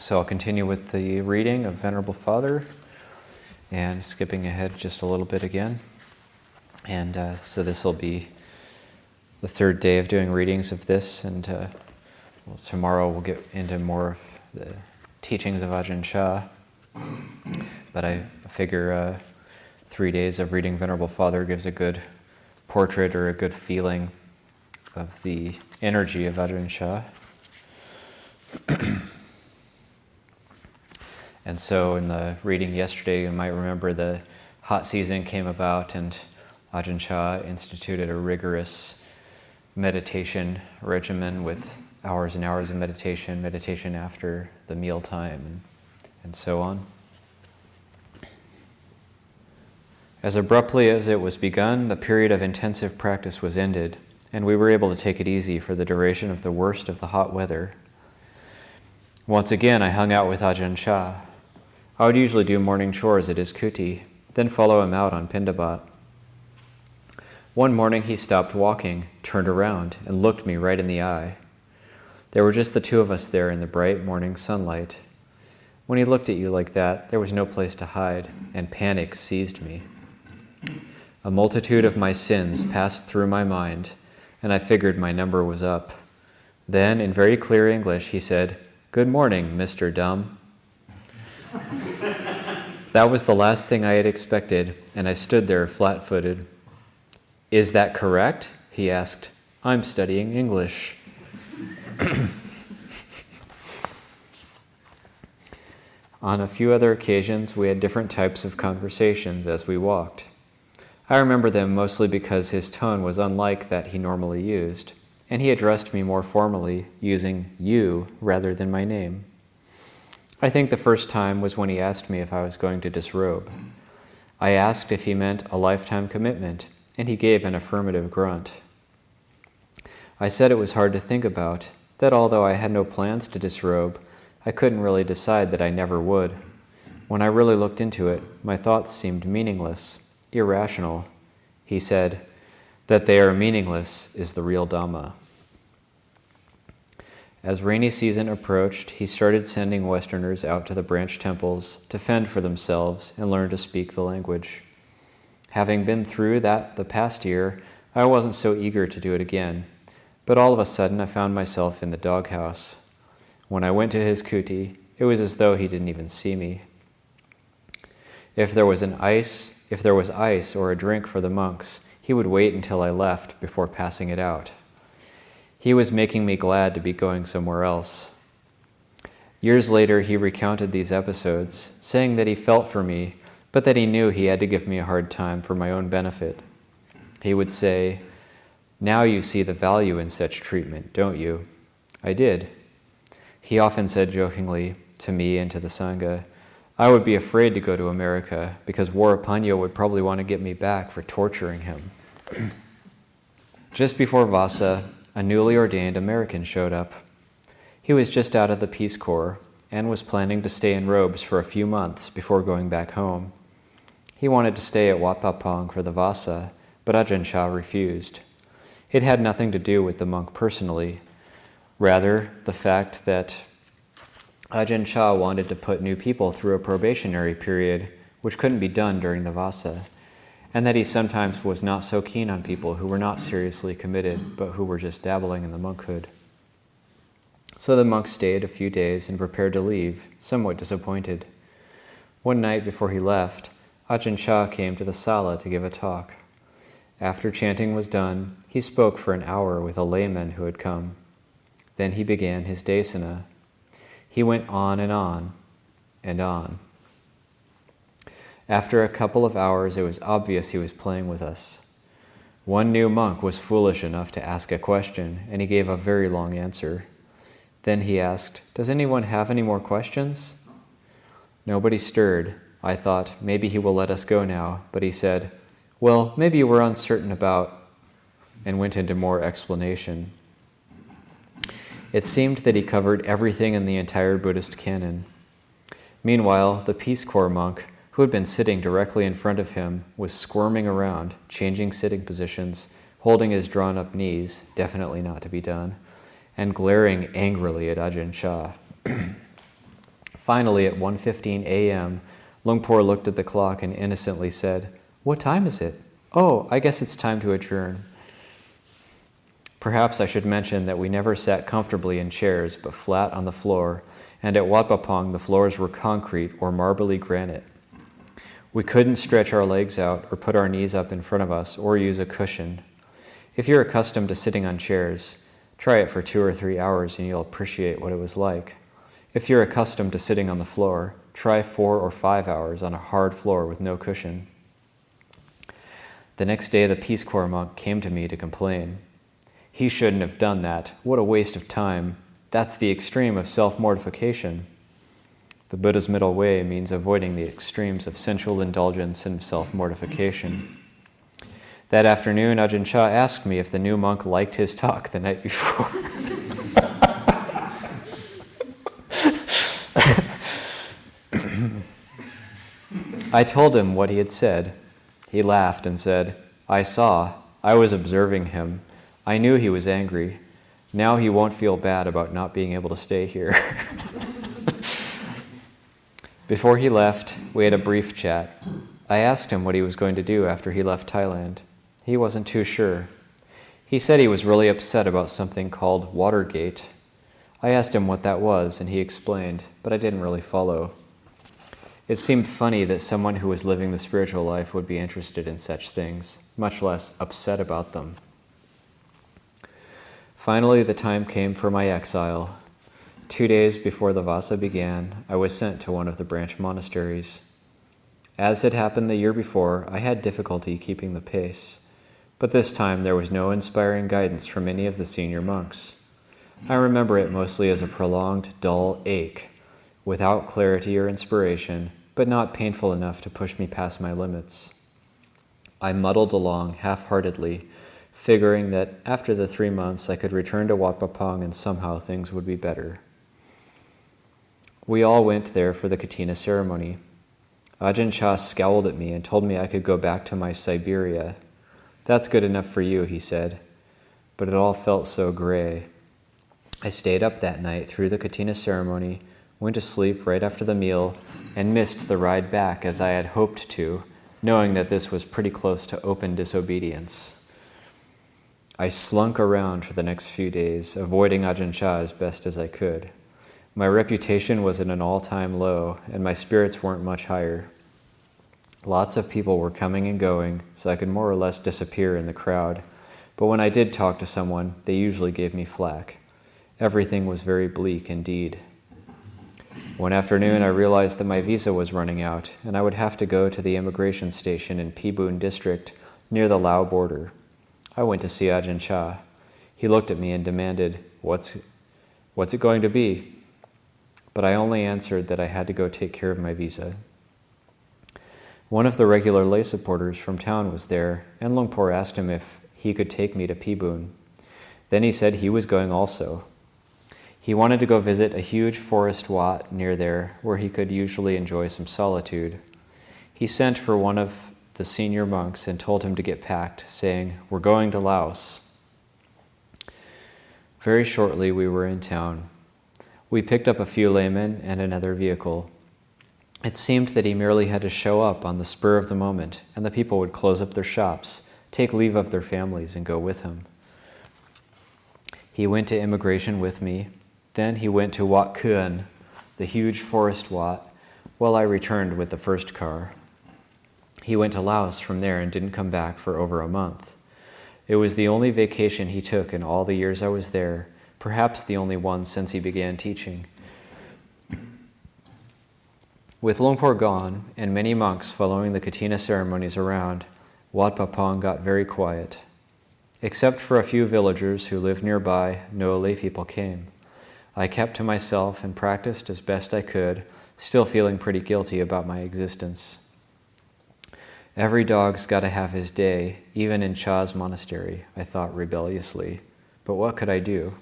So I'll continue with the reading of Venerable Father and skipping ahead just a little bit again. And so this will be the third day of doing readings of this, and tomorrow we'll get into more of the teachings of Ajahn Chah. But I figure 3 days of reading Venerable Father gives a good portrait or a good feeling of the energy of Ajahn Chah. And so in the reading yesterday, you might remember the hot season came about and Ajahn Chah instituted a rigorous meditation regimen with hours and hours of meditation after the mealtime, and so on. As abruptly as it was begun, the period of intensive practice was ended, and we were able to take it easy for the duration of the worst of the hot weather. Once again, I hung out with Ajahn Chah. I would usually do morning chores at his kuti, then follow him out on Pindabat. One morning he stopped walking, turned around, and looked me right in the eye. There were just the two of us there in the bright morning sunlight. When he looked at you like that, there was no place to hide, and panic seized me. A multitude of my sins passed through my mind, and I figured my number was up. Then, in very clear English, he said, "Good morning, Mr. Dumb." That was the last thing I had expected, and I stood there flat-footed. "Is that correct?" he asked. "I'm studying English." On a few other occasions, we had different types of conversations as we walked. I remember them mostly because his tone was unlike that he normally used, and he addressed me more formally, using you rather than my name. I think the first time was when he asked me if I was going to disrobe. I asked if he meant a lifetime commitment, and he gave an affirmative grunt. I said it was hard to think about, that although I had no plans to disrobe, I couldn't really decide that I never would. When I really looked into it, my thoughts seemed meaningless, irrational. He said, "That they are meaningless is the real Dhamma." As rainy season approached, he started sending Westerners out to the branch temples to fend for themselves and learn to speak the language. Having been through that the past year, I wasn't so eager to do it again, but all of a sudden I found myself in the doghouse. When I went to his kuti, it was as though he didn't even see me. If there was ice or a drink for the monks, he would wait until I left before passing it out. He was making me glad to be going somewhere else. Years later, he recounted these episodes, saying that he felt for me, but that he knew he had to give me a hard time for my own benefit. He would say, "Now you see the value in such treatment, don't you?" I did. He often said jokingly to me and to the Sangha, I would be afraid to go to America because Warapanya would probably want to get me back for torturing him. Just before Vasa, a newly ordained American showed up. He was just out of the Peace Corps and was planning to stay in robes for a few months before going back home. He wanted to stay at Wat Pah Pong for the Vasa, but Ajahn Chah refused. It had nothing to do with the monk personally, rather the fact that Ajahn Chah wanted to put new people through a probationary period, which couldn't be done during the Vasa, and that he sometimes was not so keen on people who were not seriously committed, but who were just dabbling in the monkhood. So the monk stayed a few days and prepared to leave, somewhat disappointed. One night before he left, Ajahn Chah came to the sala to give a talk. After chanting was done, he spoke for an hour with a layman who had come. Then he began his desana. He went on and on and on. After a couple of hours, it was obvious he was playing with us. One new monk was foolish enough to ask a question, and he gave a very long answer. Then he asked, "Does anyone have any more questions?" Nobody stirred. I thought, maybe he will let us go now, but he said, "Well, maybe you were uncertain about," and went into more explanation. It seemed that he covered everything in the entire Buddhist canon. Meanwhile, the Peace Corps monk, who had been sitting directly in front of him, was squirming around, changing sitting positions, holding his drawn-up knees, definitely not to be done, and glaring angrily at Ajahn Chah. Finally, at 1:15 a.m., Lungpor looked at the clock and innocently said, "What time is it? Oh, I guess it's time to adjourn." Perhaps I should mention that we never sat comfortably in chairs, but flat on the floor, and at Wat Pah Pong the floors were concrete or marbly granite. We couldn't stretch our legs out or put our knees up in front of us or use a cushion. If you're accustomed to sitting on chairs, try it for 2 or 3 hours and you'll appreciate what it was like. If you're accustomed to sitting on the floor, try 4 or 5 hours on a hard floor with no cushion. The next day, the Peace Corps monk came to me to complain. He shouldn't have done that. What a waste of time. That's the extreme of self-mortification. The Buddha's middle way means avoiding the extremes of sensual indulgence and self-mortification. That afternoon, Ajahn Chah asked me if the new monk liked his talk the night before. I told him what he had said. He laughed and said, "I saw. I was observing him. I knew he was angry. Now he won't feel bad about not being able to stay here." Before he left, we had a brief chat. I asked him what he was going to do after he left Thailand. He wasn't too sure. He said he was really upset about something called Watergate. I asked him what that was, and he explained, but I didn't really follow. It seemed funny that someone who was living the spiritual life would be interested in such things, much less upset about them. Finally, the time came for my exile. 2 days before the Vasa began, I was sent to one of the branch monasteries. As had happened the year before, I had difficulty keeping the pace, but this time there was no inspiring guidance from any of the senior monks. I remember it mostly as a prolonged, dull ache, without clarity or inspiration, but not painful enough to push me past my limits. I muddled along half-heartedly, figuring that after the 3 months I could return to Wat Pah Pong and somehow things would be better. We all went there for the Katina ceremony. Ajahn Chah scowled at me and told me I could go back to my Siberia. "That's good enough for you," he said, but it all felt so gray. I stayed up that night through the Katina ceremony, went to sleep right after the meal, and missed the ride back as I had hoped to, knowing that this was pretty close to open disobedience. I slunk around for the next few days, avoiding Ajahn Chah as best as I could. My reputation was at an all-time low, and my spirits weren't much higher. Lots of people were coming and going, so I could more or less disappear in the crowd, but when I did talk to someone, they usually gave me flack. Everything was very bleak indeed. One afternoon, I realized that my visa was running out, and I would have to go to the immigration station in Pibun district, near the Lao border. I went to see Ajahn Chah. He looked at me and demanded, What's it going to be?" But I only answered that I had to go take care of my visa. One of the regular lay supporters from town was there, and Lungpor asked him if he could take me to Pibun. Then he said he was going also. He wanted to go visit a huge forest wat near there where he could usually enjoy some solitude. He sent for one of the senior monks and told him to get packed, saying, "We're going to Laos." Very shortly we were in town. We picked up a few laymen and another vehicle. It seemed that he merely had to show up on the spur of the moment, and the people would close up their shops, take leave of their families, and go with him. He went to immigration with me. Then he went to Wat Kuan, the huge forest wat, while I returned with the first car. He went to Laos from there and didn't come back for over a month. It was the only vacation he took in all the years I was there, perhaps the only one since he began teaching. With Lungpor gone and many monks following the Katina ceremonies around, Wat Pah Pong got very quiet. Except for a few villagers who lived nearby, no lay people came. I kept to myself and practiced as best I could, still feeling pretty guilty about my existence. Every dog's got to have his day, even in Chah's monastery, I thought rebelliously. But what could I do?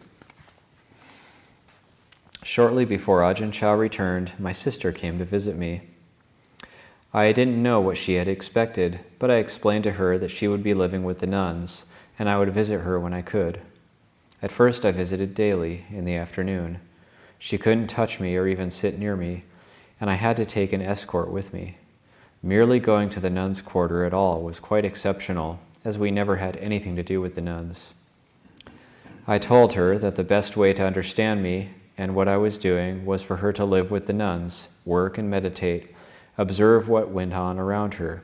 Shortly before Ajahn Chah returned, my sister came to visit me. I didn't know what she had expected, but I explained to her that she would be living with the nuns, and I would visit her when I could. At first I visited daily, in the afternoon. She couldn't touch me or even sit near me, and I had to take an escort with me. Merely going to the nuns' quarter at all was quite exceptional, as we never had anything to do with the nuns. I told her that the best way to understand me and what I was doing was for her to live with the nuns, work and meditate, observe what went on around her.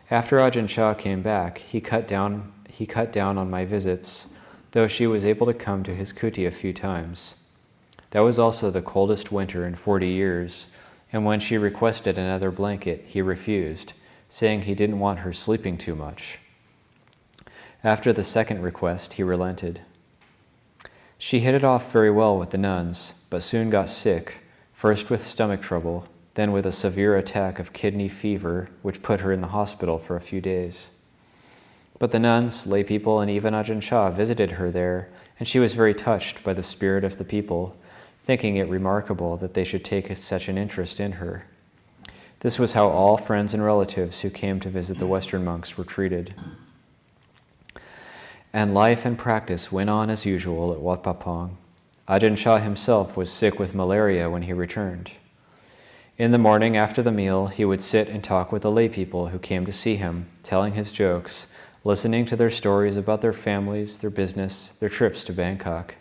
After Ajahn Chah came back, he cut down on my visits, though she was able to come to his kuti a few times. That was also the coldest winter in 40 years, and when she requested another blanket, he refused, saying he didn't want her sleeping too much. After the second request, he relented. She hit it off very well with the nuns, but soon got sick, first with stomach trouble, then with a severe attack of kidney fever, which put her in the hospital for a few days. But the nuns, lay people, and even Ajahn Chah visited her there, and she was very touched by the spirit of the people, thinking it remarkable that they should take such an interest in her. This was how all friends and relatives who came to visit the Western monks were treated. And life and practice went on as usual at Wat Pah Pong. Ajahn Chah himself was sick with malaria when he returned. In the morning after the meal, he would sit and talk with the lay people who came to see him, telling his jokes, listening to their stories about their families, their business, their trips to Bangkok.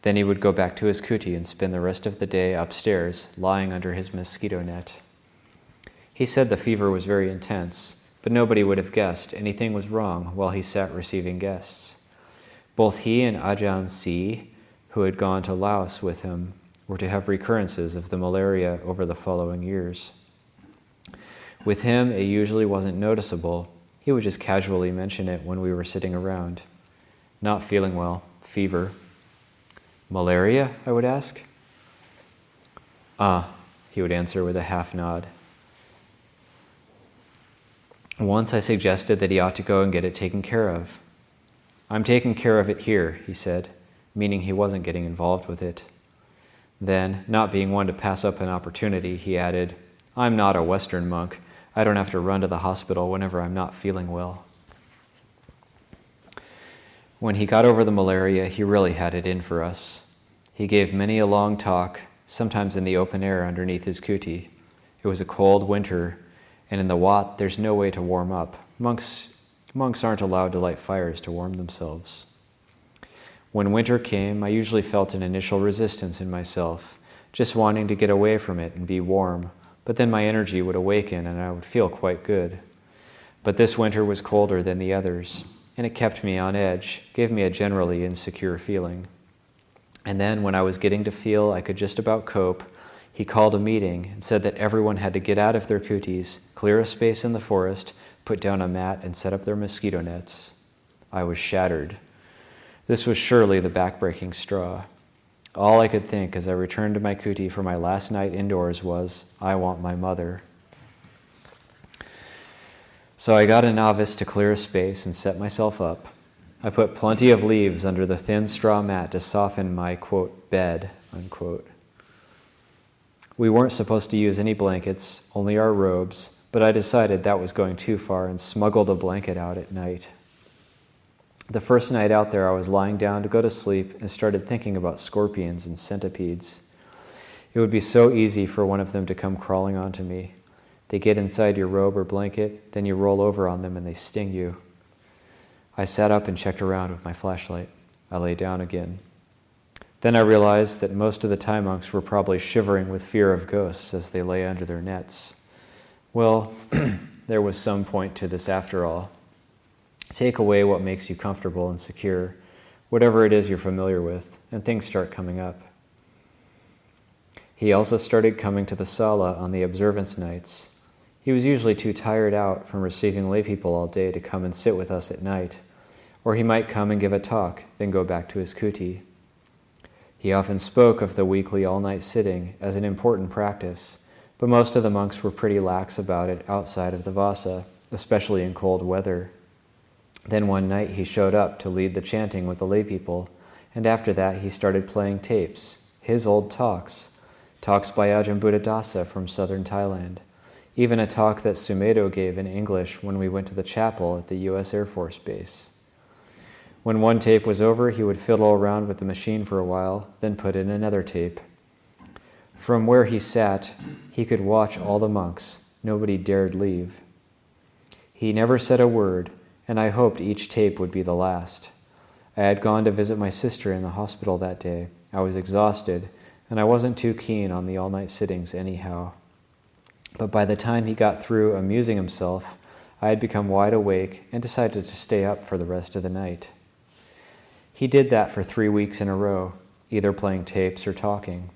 Then he would go back to his kuti and spend the rest of the day upstairs, lying under his mosquito net. He said the fever was very intense, but nobody would have guessed anything was wrong while he sat receiving guests. Both he and Ajahn Si, who had gone to Laos with him, were to have recurrences of the malaria over the following years. With him, it usually wasn't noticeable. He would just casually mention it when we were sitting around. Not feeling well, fever. Malaria, I would ask. He would answer with a half nod. Once I suggested that he ought to go and get it taken care of. I'm taking care of it here, he said, meaning he wasn't getting involved with it. Then, not being one to pass up an opportunity, he added, I'm not a Western monk. I don't have to run to the hospital whenever I'm not feeling well. When he got over the malaria, he really had it in for us. He gave many a long talk, sometimes in the open air underneath his kuti. It was a cold winter, and in the Wat, there's no way to warm up. Monks aren't allowed to light fires to warm themselves. When winter came, I usually felt an initial resistance in myself, just wanting to get away from it and be warm, but then my energy would awaken and I would feel quite good. But this winter was colder than the others, and it kept me on edge, gave me a generally insecure feeling. And then when I was getting to feel I could just about cope, he called a meeting and said that everyone had to get out of their kutis, clear a space in the forest, put down a mat, and set up their mosquito nets. I was shattered. This was surely the back-breaking straw. All I could think as I returned to my kuti for my last night indoors was, I want my mother. So I got a novice to clear a space and set myself up. I put plenty of leaves under the thin straw mat to soften my, quote, bed, unquote. We weren't supposed to use any blankets, only our robes, but I decided that was going too far and smuggled a blanket out at night. The first night out there, I was lying down to go to sleep and started thinking about scorpions and centipedes. It would be so easy for one of them to come crawling onto me. They get inside your robe or blanket, then you roll over on them and they sting you. I sat up and checked around with my flashlight. I lay down again. Then I realized that most of the Thai monks were probably shivering with fear of ghosts as they lay under their nets. Well, there was some point to this after all. Take away what makes you comfortable and secure, whatever it is you're familiar with, and things start coming up. He also started coming to the sala on the observance nights. He was usually too tired out from receiving lay people all day to come and sit with us at night, or he might come and give a talk, then go back to his kuti. He often spoke of the weekly all-night sitting as an important practice, but most of the monks were pretty lax about it outside of the vasa, especially in cold weather. Then one night he showed up to lead the chanting with the lay people, and after that he started playing tapes, his old talks by Ajahn Buddhadasa from southern Thailand, even a talk that Sumedho gave in English when we went to the chapel at the U.S. Air Force Base. When one tape was over, he would fiddle around with the machine for a while, then put in another tape. From where he sat, he could watch all the monks. Nobody dared leave. He never said a word, and I hoped each tape would be the last. I had gone to visit my sister in the hospital that day. I was exhausted, and I wasn't too keen on the all-night sittings anyhow. But by the time he got through amusing himself, I had become wide awake and decided to stay up for the rest of the night. He did that for 3 weeks in a row, either playing tapes or talking.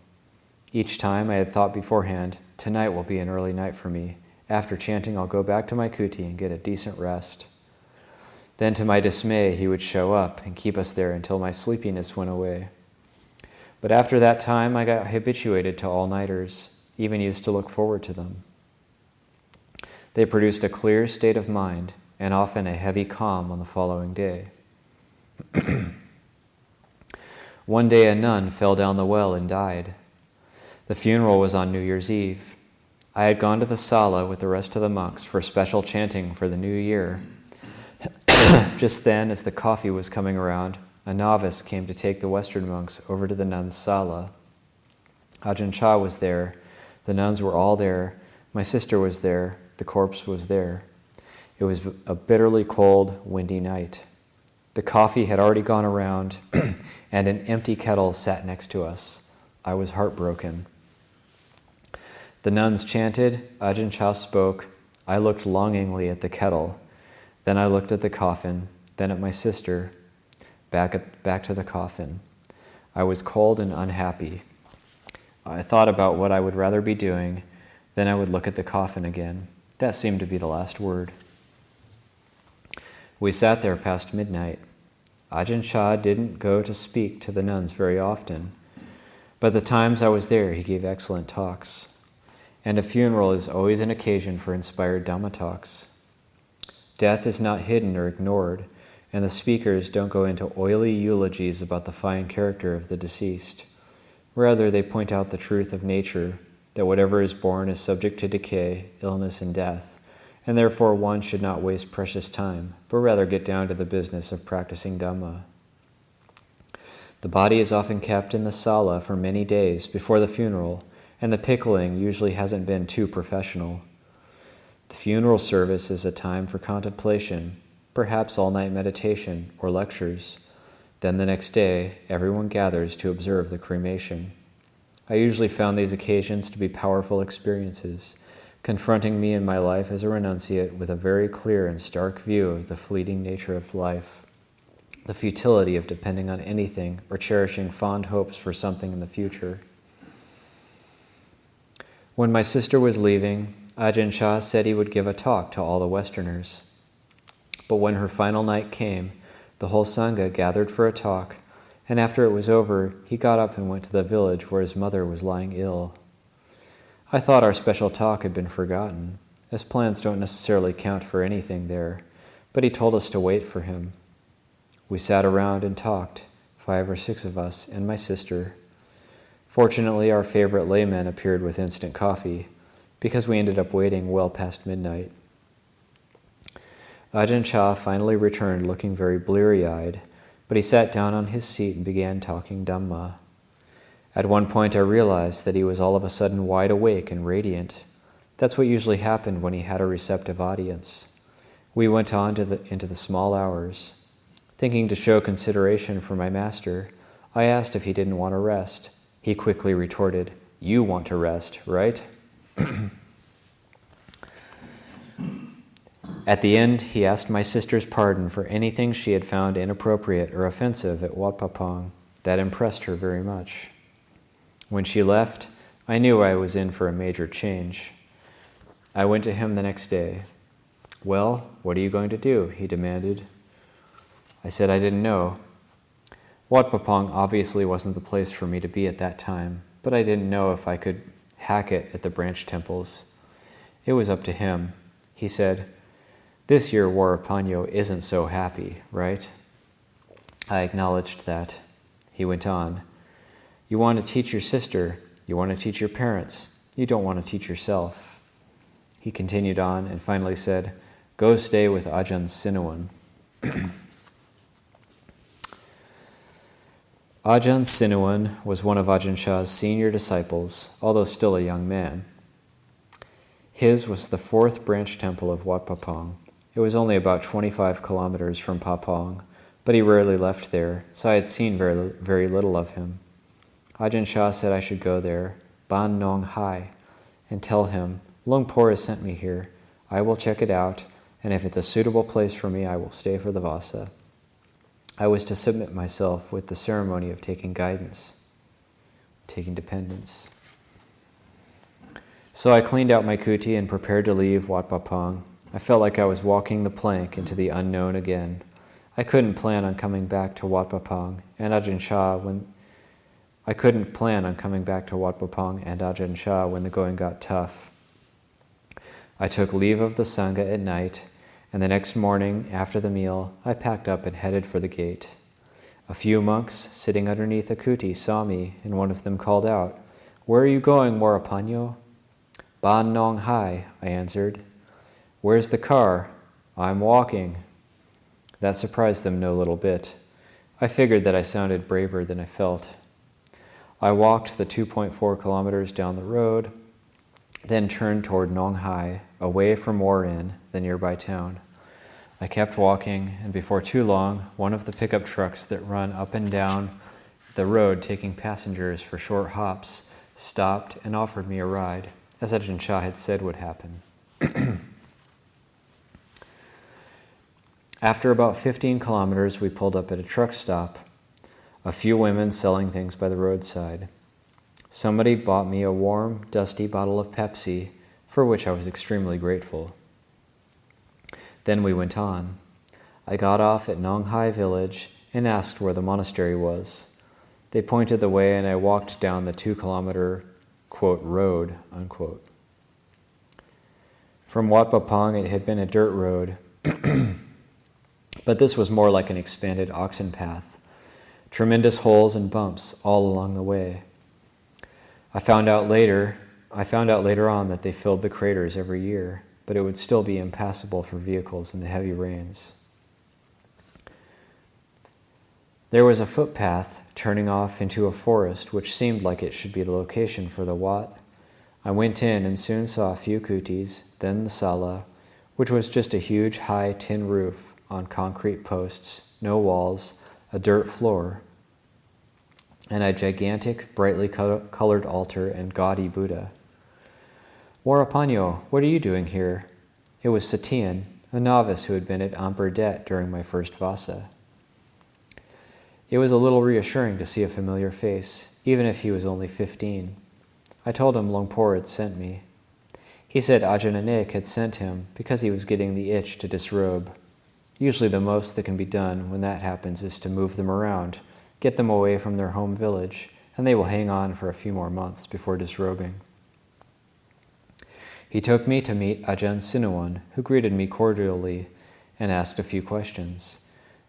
Each time I had thought beforehand, tonight will be an early night for me. After chanting, I'll go back to my kuti and get a decent rest. Then to my dismay, he would show up and keep us there until my sleepiness went away. But after that time, I got habituated to all-nighters, even used to look forward to them. They produced a clear state of mind and often a heavy calm on the following day. One day a nun fell down the well and died. The funeral was on New Year's Eve. I had gone to the sala with the rest of the monks for special chanting for the new year. Just then, as the coffee was coming around, a novice came to take the Western monks over to the nuns' sala. Ajahn Chah was there. The nuns were all there. My sister was there. The corpse was there. It was a bitterly cold, windy night. The coffee had already gone around, and an empty kettle sat next to us. I was heartbroken. The nuns chanted, Ajahn Chah spoke. I looked longingly at the kettle. Then I looked at the coffin, then at my sister, back to the coffin. I was cold and unhappy. I thought about what I would rather be doing, then I would look at the coffin again. That seemed to be the last word. We sat there past midnight. Ajahn Chah didn't go to speak to the nuns very often, but the times I was there, he gave excellent talks. And a funeral is always an occasion for inspired Dhamma talks. Death is not hidden or ignored, and the speakers don't go into oily eulogies about the fine character of the deceased. Rather, they point out the truth of nature, that whatever is born is subject to decay, illness, and death, and therefore one should not waste precious time, but rather get down to the business of practicing Dhamma. The body is often kept in the sala for many days before the funeral, and the pickling usually hasn't been too professional. The funeral service is a time for contemplation, perhaps all-night meditation or lectures. Then the next day, everyone gathers to observe the cremation. I usually found these occasions to be powerful experiences, confronting me in my life as a renunciate with a very clear and stark view of the fleeting nature of life, the futility of depending on anything or cherishing fond hopes for something in the future. When my sister was leaving, Ajahn Chah said he would give a talk to all the Westerners. But when her final night came, the whole Sangha gathered for a talk, and after it was over, he got up and went to the village where his mother was lying ill. I thought our special talk had been forgotten, as plans don't necessarily count for anything there, but he told us to wait for him. We sat around and talked, 5 or 6 of us and my sister. Fortunately, our favorite layman appeared with instant coffee, because we ended up waiting well past midnight. Ajahn Chah finally returned looking very bleary-eyed, but he sat down on his seat and began talking Dhamma. At one point I realized that he was all of a sudden wide awake and radiant. That's what usually happened when he had a receptive audience. We went on into the small hours. Thinking to show consideration for my master, I asked if he didn't want to rest. He quickly retorted, "You want to rest, right?" At the end, he asked my sister's pardon for anything she had found inappropriate or offensive at Wat Papong. That impressed her very much. When she left, I knew I was in for a major change. I went to him the next day. "Well, what are you going to do?" he demanded. I said I didn't know. Wat Papong obviously wasn't the place for me to be at that time, but I didn't know if I could hack it at the branch temples. It was up to him. He said, "This year Warapano isn't so happy, right?" I acknowledged that. He went on, "You want to teach your sister, you want to teach your parents, you don't want to teach yourself." He continued on and finally said, "Go stay with Ajahn Sinuan." Ajahn Ñāṇiko was one of Ajahn Chah's senior disciples, although still a young man. His was the fourth branch temple of Wat Pah Pong. It was only about 25 kilometers from Pah Pong, but he rarely left there, so I had seen very little of him. Ajahn Chah said I should go there, Ban Nong Hai, and tell him, Luang Por has sent me here. I will check it out, and if it's a suitable place for me, I will stay for the Vasa. I was to submit myself with the ceremony of taking guidance, taking dependence. So I cleaned out my kuti and prepared to leave Wat Pah Pong. I felt like I was walking the plank into the unknown again. I couldn't plan on coming back to Wat Pah Pong and Ajahn Chah when the going got tough. I took leave of the Sangha at night, and the next morning, after the meal, I packed up and headed for the gate. A few monks, sitting underneath a kuti, saw me, and one of them called out, "Where are you going, Morapanyo?" "Ban Nong Hai," I answered. "Where's the car?" "I'm walking." That surprised them no little bit. I figured that I sounded braver than I felt. I walked the 2.4 kilometers down the road, then turned toward Nong Hai, away from Warin, the nearby town. I kept walking, and before too long, one of the pickup trucks that run up and down the road taking passengers for short hops stopped and offered me a ride, as Ajahn Chah had said would happen. After about 15 kilometers, we pulled up at a truck stop. A few women selling things by the roadside. Somebody bought me a warm, dusty bottle of Pepsi, for which I was extremely grateful. Then we went on. I got off at Nong Hai village and asked where the monastery was. They pointed the way and I walked down the 2-kilometer, quote, road, unquote. From Wat Pah Pong, it had been a dirt road, but this was more like an expanded oxen path. Tremendous holes and bumps all along the way. I found out later on that they filled the craters every year, but it would still be impassable for vehicles in the heavy rains. There was a footpath turning off into a forest, which seemed like it should be the location for the Wat. I went in and soon saw a few kutis, then the sala, which was just a huge high tin roof on concrete posts, no walls, a dirt floor, and a gigantic, brightly colored altar and gaudy Buddha. "Morapanyo, what are you doing here?" It was Satian, a novice who had been at Burdett during my first Vasa. It was a little reassuring to see a familiar face, even if he was only 15. I told him Luang Por had sent me. He said Ajahn Ñāṇiko had sent him because he was getting the itch to disrobe. Usually the most that can be done when that happens is to move them around, get them away from their home village, and they will hang on for a few more months before disrobing. He took me to meet Ajahn Ñāṇiko, who greeted me cordially and asked a few questions,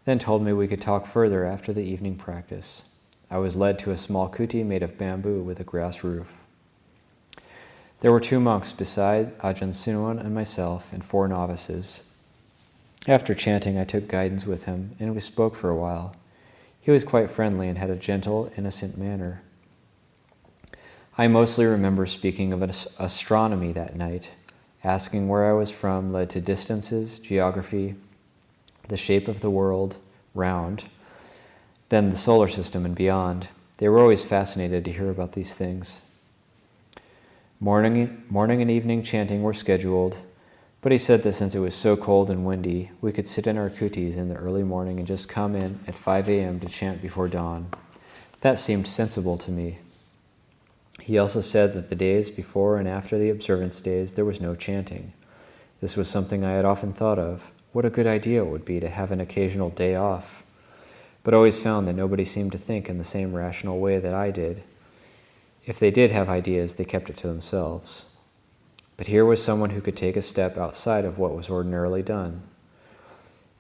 then told me we could talk further after the evening practice. I was led to a small kuti made of bamboo with a grass roof. There were 2 monks beside Ajahn Ñāṇiko and myself, and 4 novices. After chanting, I took guidance with him, and we spoke for a while. He was quite friendly and had a gentle, innocent manner. I mostly remember speaking of astronomy that night. Asking where I was from led to distances, geography, the shape of the world, round, then the solar system and beyond. They were always fascinated to hear about these things. Morning and evening chanting were scheduled, but he said that since it was so cold and windy, we could sit in our kutis in the early morning and just come in at 5 a.m. to chant before dawn. That seemed sensible to me. He also said that the days before and after the observance days, there was no chanting. This was something I had often thought of. What a good idea it would be to have an occasional day off, but always found that nobody seemed to think in the same rational way that I did. If they did have ideas, they kept it to themselves. But here was someone who could take a step outside of what was ordinarily done.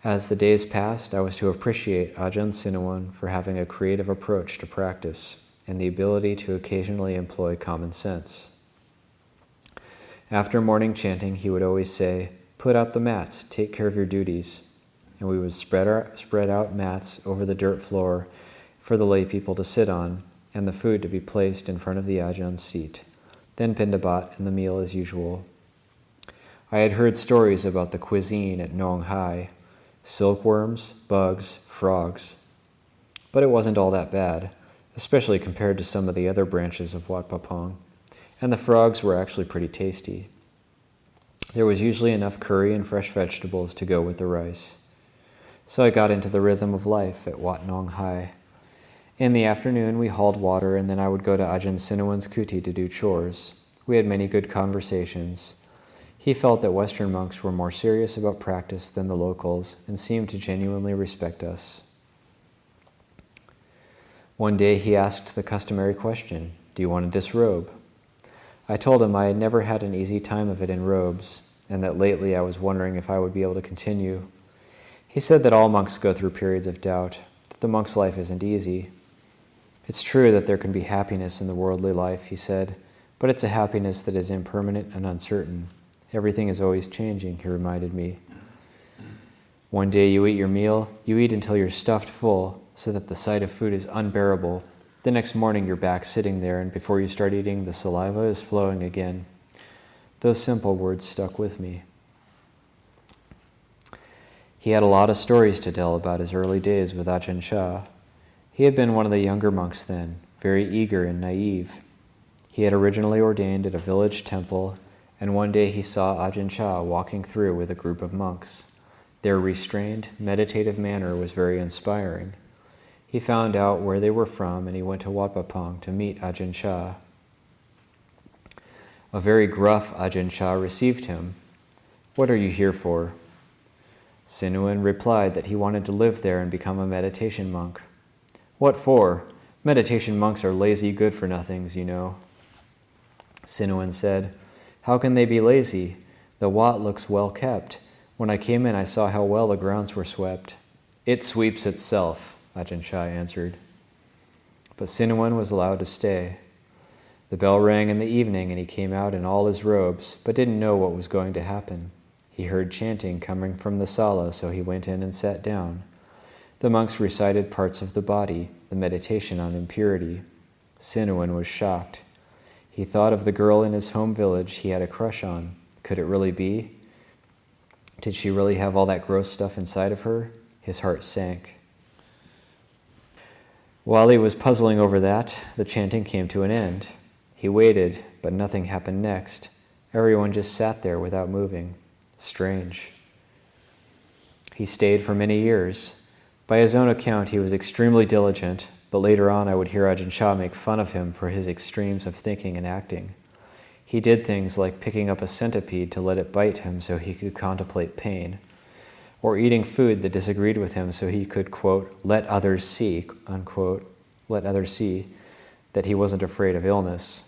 As the days passed, I was to appreciate Ajahn Ñāṇiko for having a creative approach to practice and the ability to occasionally employ common sense. After morning chanting, he would always say, "Put out the mats, take care of your duties." And we would spread out mats over the dirt floor for the lay people to sit on, and the food to be placed in front of the Ajahns' seat, then Pindabat and the meal as usual. I had heard stories about the cuisine at Nong Hai, silkworms, bugs, frogs, but it wasn't all that bad, especially compared to some of the other branches of Wat Pah, and the frogs were actually pretty tasty. There was usually enough curry and fresh vegetables to go with the rice. So I got into the rhythm of life at Wat Nong Hai. In the afternoon, we hauled water, and then I would go to Ajahn Sinuan's kuti to do chores. We had many good conversations. He felt that Western monks were more serious about practice than the locals and seemed to genuinely respect us. One day he asked the customary question, "Do you want to disrobe?" I told him I had never had an easy time of it in robes, and that lately I was wondering if I would be able to continue. He said that all monks go through periods of doubt, that the monk's life isn't easy. It's true that there can be happiness in the worldly life, he said, but it's a happiness that is impermanent and uncertain. Everything is always changing, he reminded me. One day you eat your meal, you eat until you're stuffed full, so that the sight of food is unbearable. The next morning you're back sitting there, and before you start eating, the saliva is flowing again. Those simple words stuck with me. He had a lot of stories to tell about his early days with Ajahn Chah. He had been one of the younger monks then, very eager and naive. He had originally ordained at a village temple, and one day he saw Ajahn Chah walking through with a group of monks. Their restrained, meditative manner was very inspiring. He found out where they were from, and he went to Wat Pah to meet Ajahn Chah. A very gruff Ajahn Chah received him. "What are you here for?" Sinuan replied that he wanted to live there and become a meditation monk. "What for? Meditation monks are lazy good-for-nothings, you know." Sinuan said, "How can they be lazy? The Wat looks well kept. When I came in, I saw how well the grounds were swept." "It sweeps itself," Ajahn Chah answered. But Sinuan was allowed to stay. The bell rang in the evening, and he came out in all his robes, but didn't know what was going to happen. He heard chanting coming from the sala, so he went in and sat down. The monks recited parts of the body, the meditation on impurity. Sinuan was shocked. He thought of the girl in his home village he had a crush on. Could it really be? Did she really have all that gross stuff inside of her? His heart sank. While he was puzzling over that, the chanting came to an end. He waited, but nothing happened next. Everyone just sat there without moving. Strange. He stayed for many years. By his own account, he was extremely diligent, but later on I would hear Ajahn Chah make fun of him for his extremes of thinking and acting. He did things like picking up a centipede to let it bite him so he could contemplate pain, or eating food that disagreed with him so he could, quote, let others see, unquote, let others see that he wasn't afraid of illness.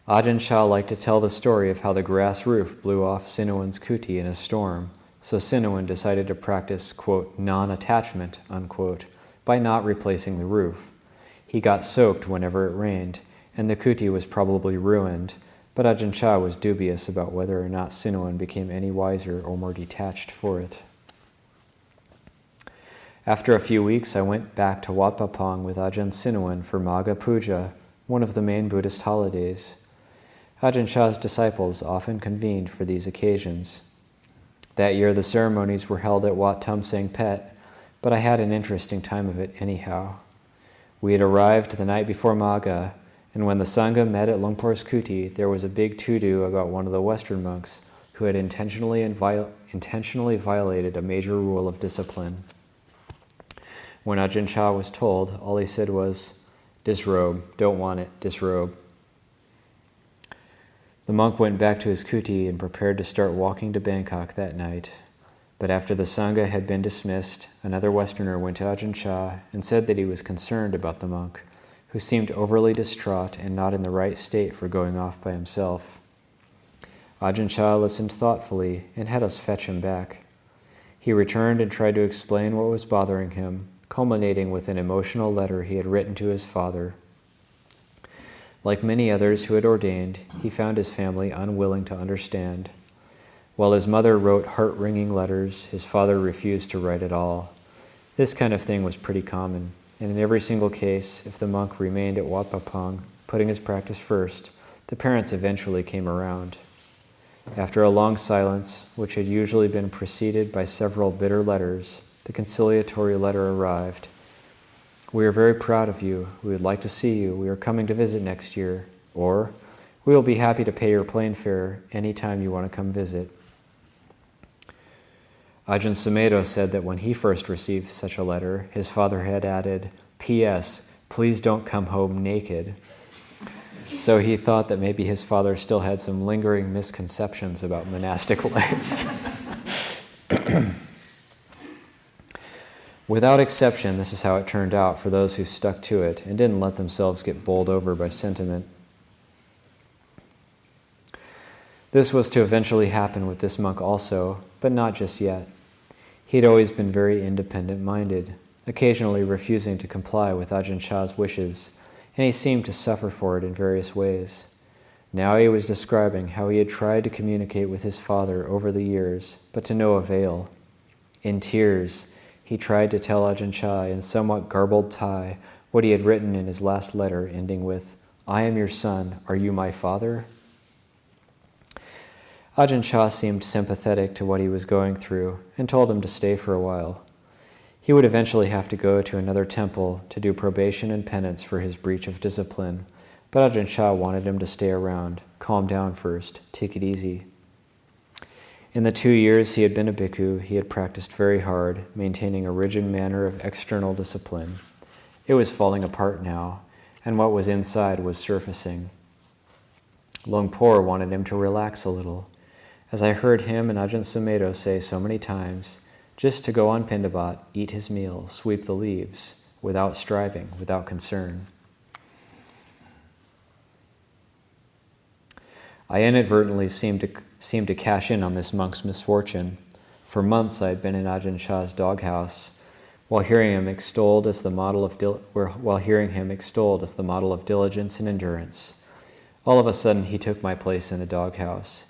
Ajahn Chah liked to tell the story of how the grass roof blew off Sinuan's kuti in a storm, so Sinuan decided to practice, quote, non-attachment, unquote, by not replacing the roof. He got soaked whenever it rained, and the kuti was probably ruined, but Ajahn Chah was dubious about whether or not Sinuan became any wiser or more detached for it. After a few weeks, I went back to Wat Pah with Ajahn Sinuan for Magha Puja, one of the main Buddhist holidays. Ajahn Chah's disciples often convened for these occasions. That year, the ceremonies were held at Wat Tum Seng Pet, but I had an interesting time of it anyhow. We had arrived the night before Magha, and when the Sangha met at Lungpor's kuti, there was a big to-do about one of the Western monks who had intentionally violated a major rule of discipline. When Ajahn Chah was told, all he said was, "Disrobe, don't want it, disrobe." The monk went back to his kuti and prepared to start walking to Bangkok that night. But after the Sangha had been dismissed, another Westerner went to Ajahn Chah and said that he was concerned about the monk, who seemed overly distraught and not in the right state for going off by himself. Ajahn Chah listened thoughtfully and had us fetch him back. He returned and tried to explain what was bothering him, culminating with an emotional letter he had written to his father. Like many others who had ordained, he found his family unwilling to understand. While his mother wrote heart-wringing letters, his father refused to write at all. This kind of thing was pretty common. and in every single case, if the monk remained at Wat Pah Pong, putting his practice first, the parents eventually came around. After a long silence, which had usually been preceded by several bitter letters, the conciliatory letter arrived. "We are very proud of you. We would like to see you. We are coming to visit next year." Or, "We will be happy to pay your plane fare any time you want to come visit." Ajahn Sumedho said that when he first received such a letter, his father had added, "P.S. Please don't come home naked." So he thought that maybe his father still had some lingering misconceptions about monastic life. Without exception, this is how it turned out for those who stuck to it and didn't let themselves get bowled over by sentiment. This was to eventually happen with this monk also, but not just yet. He had always been very independent-minded, occasionally refusing to comply with Ajahn Chah's wishes, and he seemed to suffer for it in various ways. Now he was describing how he had tried to communicate with his father over the years, but to no avail. In tears, he tried to tell Ajahn Chah in somewhat garbled Thai what he had written in his last letter, ending with, "I am your son, are you my father?" Ajahn Chah seemed sympathetic to what he was going through and told him to stay for a while. He would eventually have to go to another temple to do probation and penance for his breach of discipline, but Ajahn Chah wanted him to stay around, calm down first, take it easy. In the 2 years he had been a bhikkhu, he had practiced very hard, maintaining a rigid manner of external discipline. It was falling apart now, and what was inside was surfacing. Longpor wanted him to relax a little, as I heard him and Ajahn Sumedho say so many times, just to go on Pindabat, eat his meal, sweep the leaves, without striving, without concern. I inadvertently seemed to cash in on this monk's misfortune. For months I had been in Ajahn Chah's doghouse, while hearing him extolled as the model of diligence and endurance. All of a sudden he took my place in the doghouse,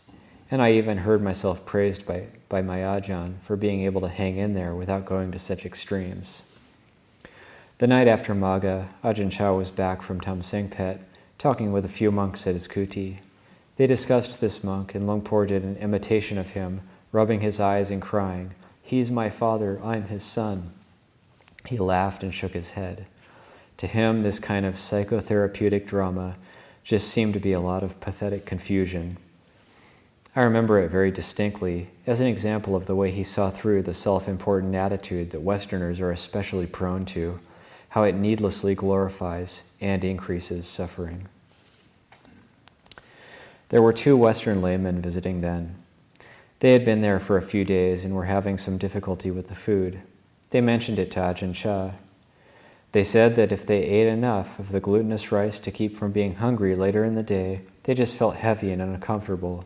and I even heard myself praised by my Ajahn for being able to hang in there without going to such extremes. The night after Magha, Ajahn Chah was back from Tam Sengpet, talking with a few monks at his kuti. They discussed this monk, and Longpor did an imitation of him, rubbing his eyes and crying, "He's my father, I'm his son." He laughed and shook his head. To him, this kind of psychotherapeutic drama just seemed to be a lot of pathetic confusion. I remember it very distinctly as an example of the way he saw through the self-important attitude that Westerners are especially prone to, how it needlessly glorifies and increases suffering. There were 2 Western laymen visiting then. They had been there for a few days and were having some difficulty with the food. They mentioned it to Ajahn Chah. They said that if they ate enough of the glutinous rice to keep from being hungry later in the day, they just felt heavy and uncomfortable.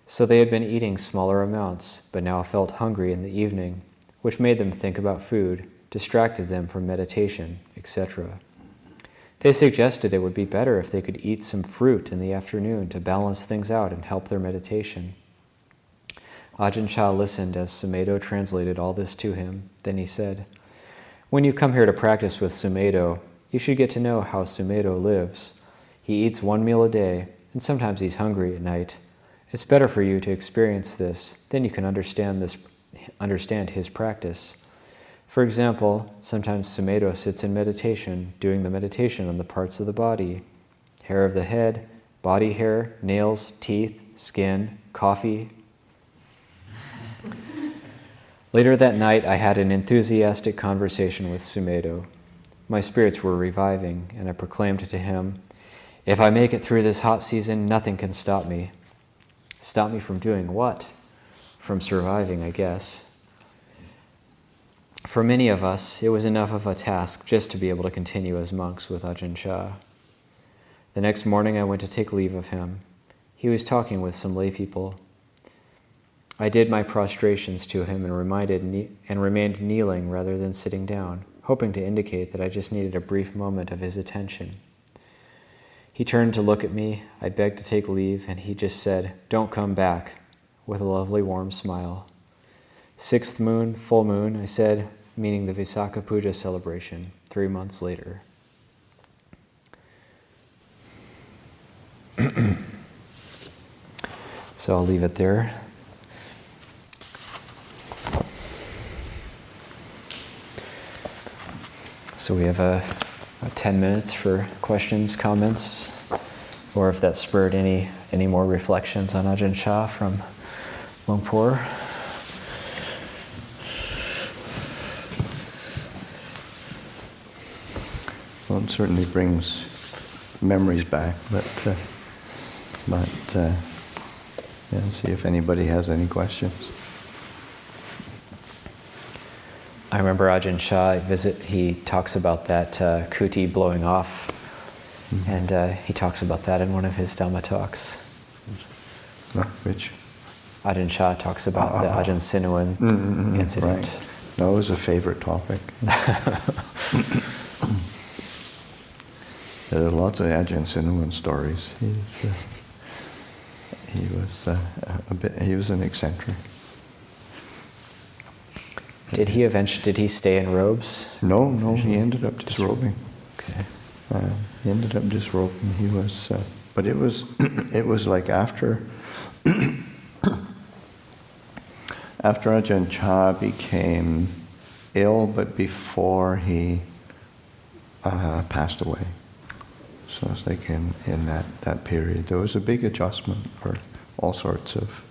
So they had been eating smaller amounts, but now felt hungry in the evening, which made them think about food, distracted them from meditation, etc. They suggested it would be better if they could eat some fruit in the afternoon to balance things out and help their meditation. Ajahn Chah listened as Sumedho translated all this to him. Then he said, "When you come here to practice with Sumedho, you should get to know how Sumedho lives. He eats 1 meal a day, and sometimes he's hungry at night. It's better for you to experience this, then you can understand his practice. For example, sometimes Sumedho sits in meditation, doing the meditation on the parts of the body: hair of the head, body hair, nails, teeth, skin, coffee." Later that night, I had an enthusiastic conversation with Sumedho. My spirits were reviving, and I proclaimed to him, "If I make it through this hot season, nothing can stop me." Stop me from doing what? From surviving, I guess. For many of us, it was enough of a task just to be able to continue as monks with Ajahn Chah. The next morning, I went to take leave of him. He was talking with some lay people. I did my prostrations to him and remained kneeling rather than sitting down, hoping to indicate that I just needed a brief moment of his attention. He turned to look at me. I begged to take leave, and he just said, "Don't come back," with a lovely warm smile. "6th moon, full moon," I said, meaning the Visakha Puja celebration. 3 months later. So I'll leave it there. So we have 10 minutes for questions, comments, or if that spurred any more reflections on Ajahn Chah from Lumpur. Well, it certainly brings memories back, but see if anybody has any questions. I remember Ajahn Chah he talks about that kuti blowing off, and he talks about that in one of his Dhamma talks. Which? Ajahn Chah talks about the Ajahn Sinuan incident. Right. That was a favorite topic. There are lots of Ajahn Sinuan stories. He was an eccentric. Did he stay in robes? No, he ended up disrobing. Okay. He ended up disrobing. He was, but it was like after Ajahn Chah became ill, but before he passed away. So it's like in that period, there was a big adjustment for all sorts of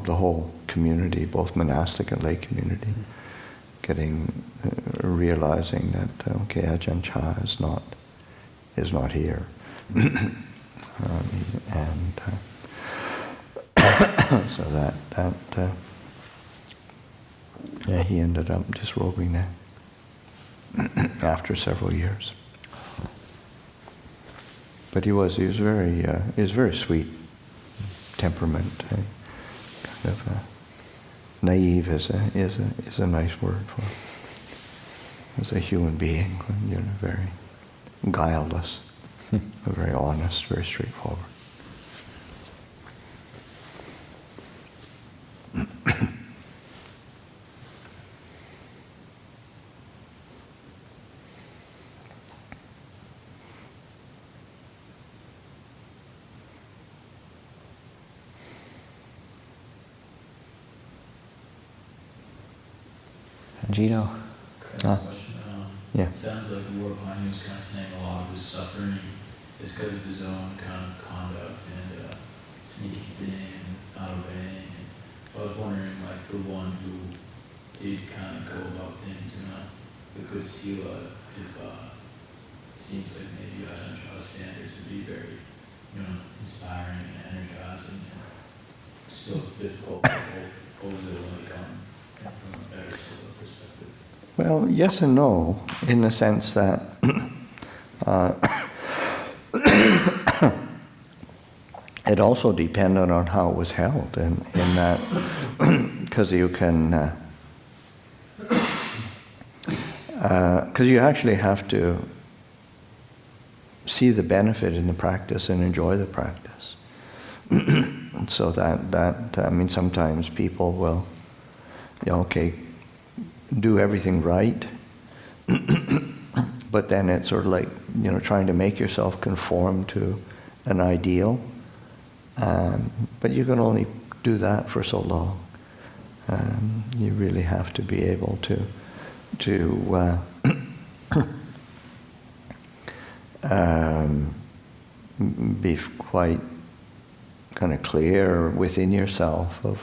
the whole community, both monastic and lay community, realizing that Ajahn Chah is not here, and so that he ended up disrobing that after several years. But he was very sweet temperament. Kind of naive is a nice word for as a human being. Very guileless, very honest, very straightforward. Gino? Yeah. It sounds like Warpani was kind of saying a lot of his suffering is because of his own kind of conduct and sneaky things and not obeying. And I was wondering, like, for one who did kind of go about things in a good sila, if it seems like maybe Ajahn Chah's standards would be very, inspiring and energizing, and still difficult to hold it like from a better sila perspective. Well, yes and no, in the sense that it also depended on how it was held, in that, because you can, because you actually have to see the benefit in the practice and enjoy the practice. So sometimes people will, do everything right, but then it's sort of like, trying to make yourself conform to an ideal. But you can only do that for so long. You really have to be able to be quite kind of clear within yourself of,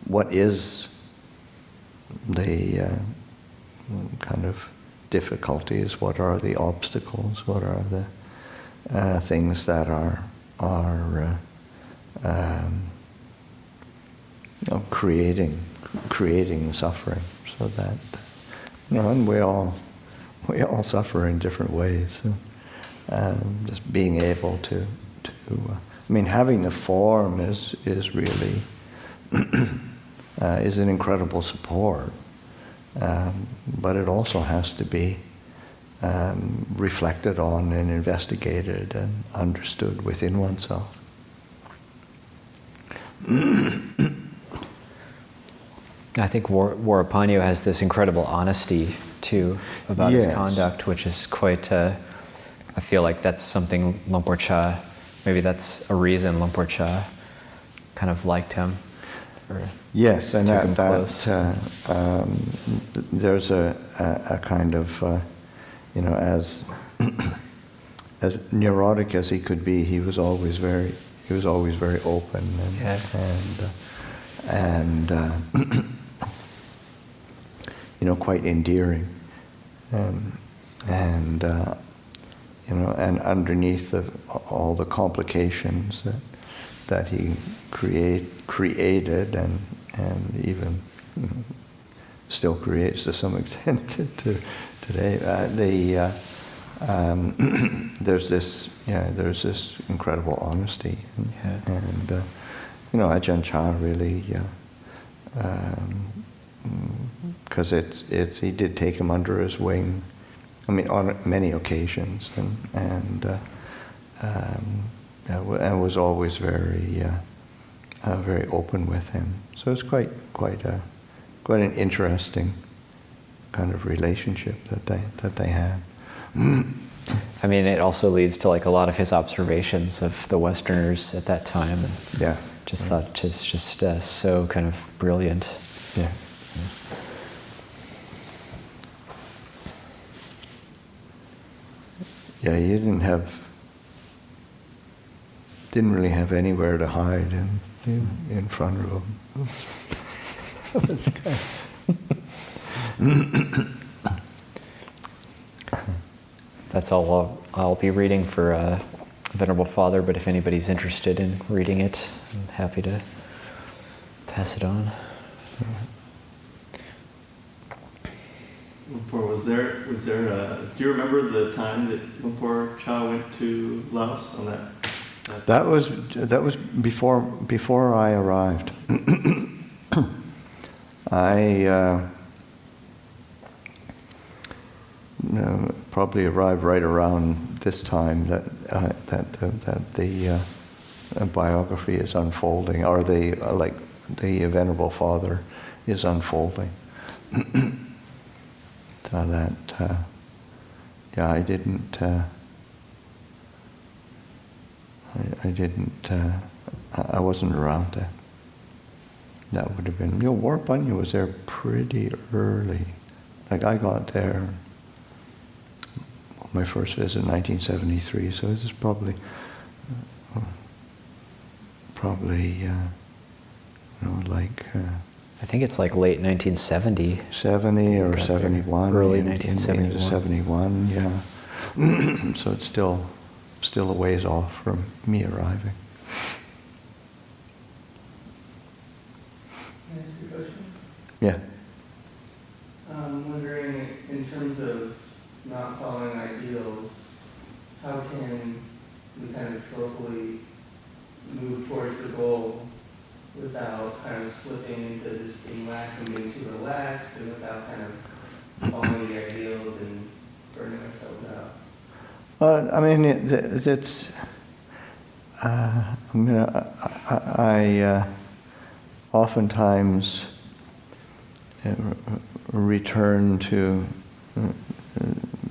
what is the kind of difficulties, what are the obstacles, what are the things that are creating suffering, so that and we all suffer in different ways. So, just being able to having the form is really is an incredible support, but it also has to be reflected on and investigated and understood within oneself. I think Vajrapāṇño has this incredible honesty too about his conduct, which is quite. I feel like that's something Lumpur maybe that's a reason Lumpur kind of liked him. Yes, and took him that close. There's a kind of, as neurotic as he could be, he was always very open and quite endearing, and underneath all the complications that he created and even still creates to some extent today. There's this incredible honesty, and Ajahn Chah really, because he did take him under his wing. I mean, on many occasions, and was always very open with him. So it's quite an interesting kind of relationship that they had. I mean, it also leads to like a lot of his observations of the Westerners at that time, and thought it's just so kind of brilliant. Yeah. Yeah, he didn't really have anywhere to hide in front of him. That's all I'll be reading for Venerable Father, but if anybody's interested in reading it, I'm happy to pass it on. Lumpur, was there do you remember the time that Lumpur Cha went to Laos on that? That was before I arrived. I probably arrived right around this time that the biography is unfolding, or the Venerable Father is unfolding. So that I didn't. I wasn't around then. That would have been. Vajrapāṇño was there pretty early. Like I got there. My first visit in 1973. So this is probably. I think it's like late 1970. 70 or 71. Early in 1971. 71, yeah. So it's still a ways off from me arriving. Can I ask you a question? Yeah. I'm wondering, in terms of not following ideals, how can we kind of skillfully move towards the goal without kind of slipping into just being lax and being too relaxed, and without kind of following the ideals and burning ourselves out? I mean, it's. I oftentimes return to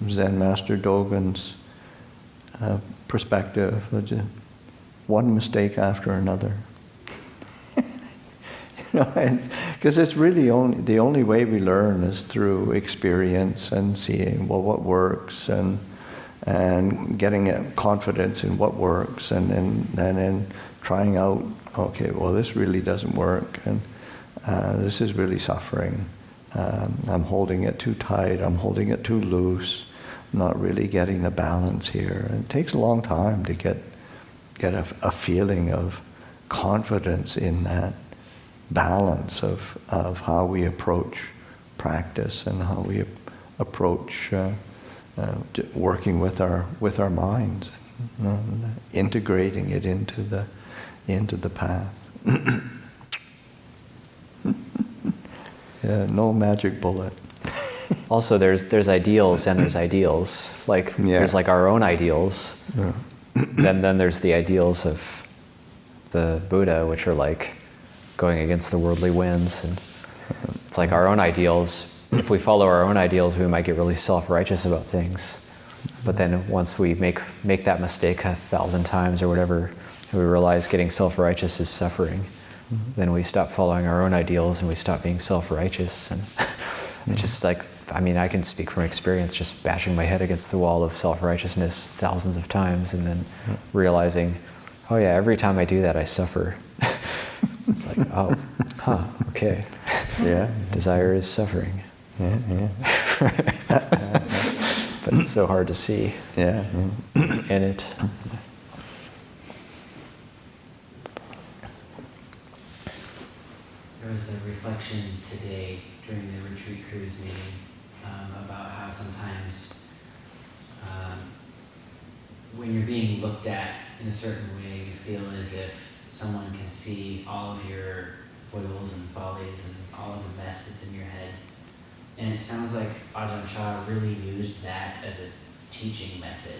Zen Master Dogen's perspective, just one mistake after another. Because it's really the only way we learn is through experience and seeing what works and getting confidence in what works, and then trying out, okay, well, this really doesn't work, and this is really suffering. I'm holding it too tight, I'm holding it too loose, I'm not really getting the balance here. And it takes a long time to get a feeling of confidence in that balance of how we approach practice and how we approach working with our minds, integrating it into the path. Yeah, no magic bullet. Also, there's ideals and there's ideals. Like there's like our own ideals. Yeah. Then there's the ideals of the Buddha, which are like going against the worldly winds, and It's like our own ideals. If we follow our own ideals, we might get really self-righteous about things. But then once we make that mistake 1,000 times or whatever, and we realize getting self-righteous is suffering, then we stop following our own ideals and we stop being self-righteous. And it's just like, I can speak from experience, just bashing my head against the wall of self-righteousness thousands of times and then realizing, oh yeah, every time I do that, I suffer. It's like, oh, okay. Yeah. Desire is suffering. Yeah. But it's so hard to see Yeah. in it. There was a reflection today during the retreat cruise meeting about how sometimes when you're being looked at in a certain way, you feel as if someone can see all of your foibles and follies and all of the mess that's in your head. And it sounds like Ajahn Chah really used that as a teaching method.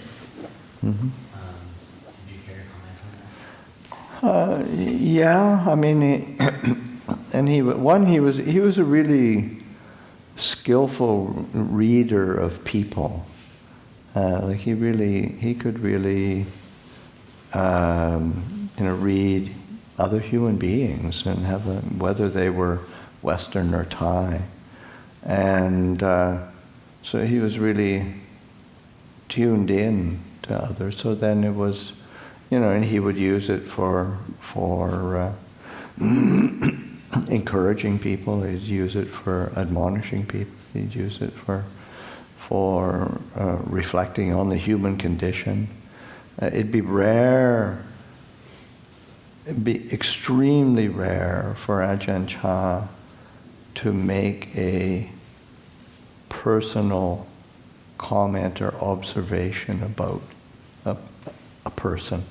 Mm-hmm. Did you care to comment on that? Yeah, he was a really skillful reader of people. He could really, read other human beings and whether they were Western or Thai. And so he was really tuned in to others. So then it was, and he would use it for encouraging people. He'd use it for admonishing people. He'd use it for reflecting on the human condition. It'd be extremely rare for Ajahn Chah to make a personal comment or observation about a person.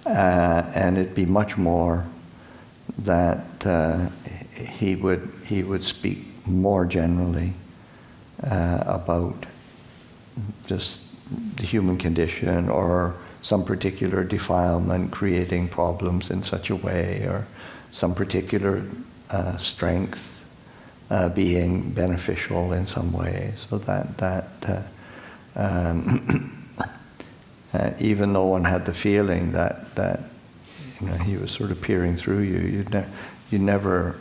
And it'd be much more that he would speak more generally about just the human condition or some particular defilement creating problems in such a way, or some particular strength being beneficial in some way, so that even though one had the feeling that he was sort of peering through you, he never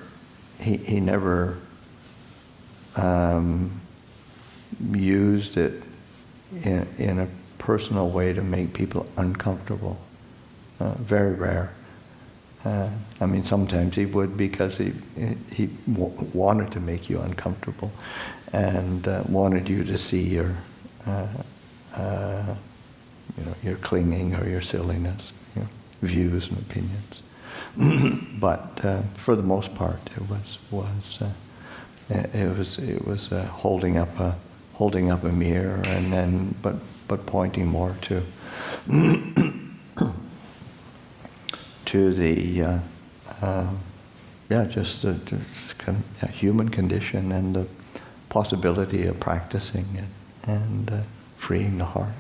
used it in a personal way to make people uncomfortable. Very rare. Sometimes he would, because he wanted to make you uncomfortable and wanted you to see your clinging or your silliness, views and opinions. But for the most part, it was holding up a mirror, and then but pointing more to the human condition and the possibility of practicing it and freeing the heart.